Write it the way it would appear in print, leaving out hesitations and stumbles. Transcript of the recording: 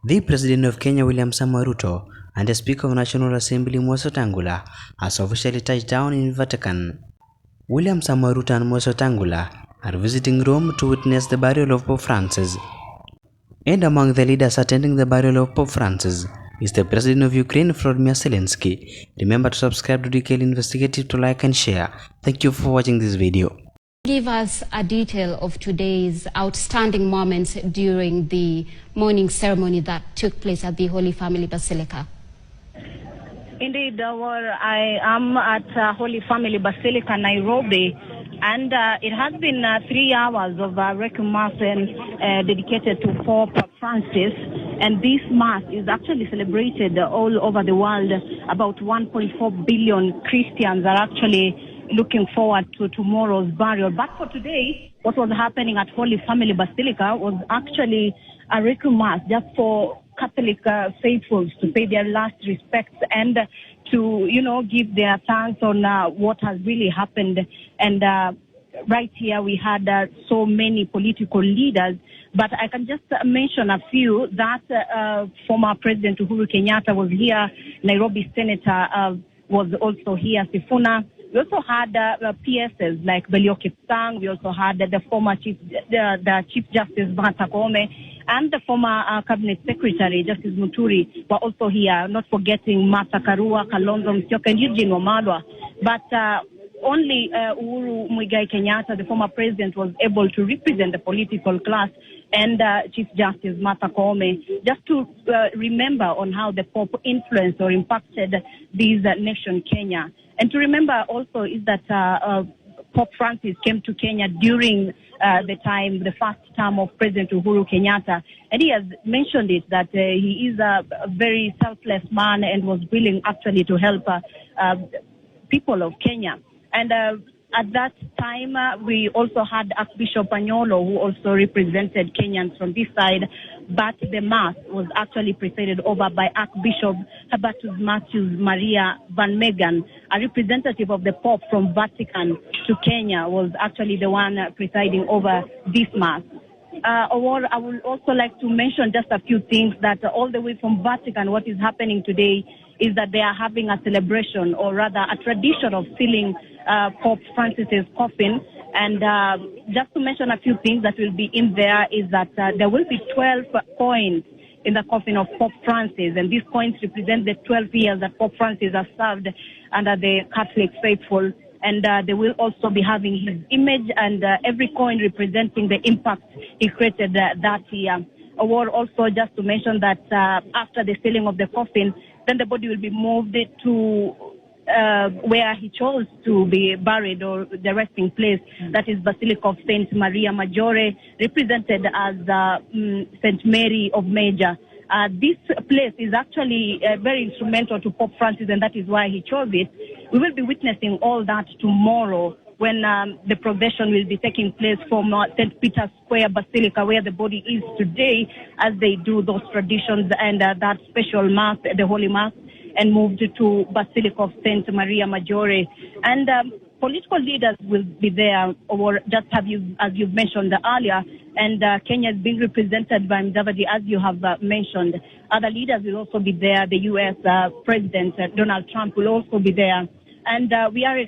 The President of Kenya, William Samoei Ruto, and the Speaker of National Assembly, Moses Wetangula, has officially touched down in Vatican. William Samoei Ruto and Moses Wetangula are visiting Rome to witness the burial of Pope Francis. And among the leaders attending the burial of Pope Francis is the President of Ukraine, Volodymyr Zelensky. Remember to subscribe to DKL Investigative, to like and share. Thank you for watching this video. Give us a detail of today's outstanding moments during the morning ceremony that took place at the Holy Family Basilica. Indeed, I am at Holy Family Basilica, Nairobi, and it has been 3 hours of Requiem Mass dedicated to Pope Francis, and this Mass is actually celebrated all over the world. About 1.4 billion Christians are actually looking forward to tomorrow's burial. But for today, what was happening at Holy Family Basilica was actually a Requiem Mass just for Catholic faithfuls to pay their last respects and to, give their thanks on what has really happened. And right here we had so many political leaders, but I can just mention a few. That former President Uhuru Kenyatta was here, Nairobi Senator was also here, Sifuna. We also had PSs like Belio Kipsang. We also had the former Chief Justice Martha Koome and the former Cabinet Secretary Justice Muturi were also here. Not forgetting Martha Karua, Kalonzo Musyoka, and Eugene Wamalwa. But only Uhuru Muigai Kenyatta, the former president, was able to represent the political class, and Chief Justice Martha Koome, just to remember on how the Pope influenced or impacted this nation, Kenya. And to remember also is that Pope Francis came to Kenya during the first term of President Uhuru Kenyatta. And he has mentioned it, that he is a very selfless man and was willing actually to help people of Kenya. And at that time, we also had Archbishop Anyolo, who also represented Kenyans from this side, but the Mass was actually presided over by Archbishop Hubertus Matthews Maria Van Megan, a representative of the Pope from Vatican to Kenya, was actually the one presiding over this Mass. I would also like to mention just a few things, that all the way from Vatican, what is happening today is that they are having a celebration, or rather a tradition of sealing Pope Francis's coffin. And just to mention a few things that will be in there is that there will be 12 coins in the coffin of Pope Francis, and these coins represent the 12 years that Pope Francis has served under the Catholic faithful. And they will also be having his image, and every coin representing the impact he created that year. Or also just to mention that after the sealing of the coffin, then the body will be moved to where he chose to be buried, or the resting place, that is Basilica of Saint Maria Maggiore, represented as Saint Mary of Major. This place is actually very instrumental to Pope Francis, and that is why he chose it. We will be witnessing all that tomorrow when the procession will be taking place from St. Peter's Square Basilica, where the body is today, as they do those traditions and that special Mass, the Holy Mass, and moved to Basilica of Saint Maria Maggiore. And political leaders will be there, or just as you've mentioned earlier, and Kenya is being represented by Mudavadi, as you have mentioned. Other leaders will also be there. The U.S. President Donald Trump will also be there. And we are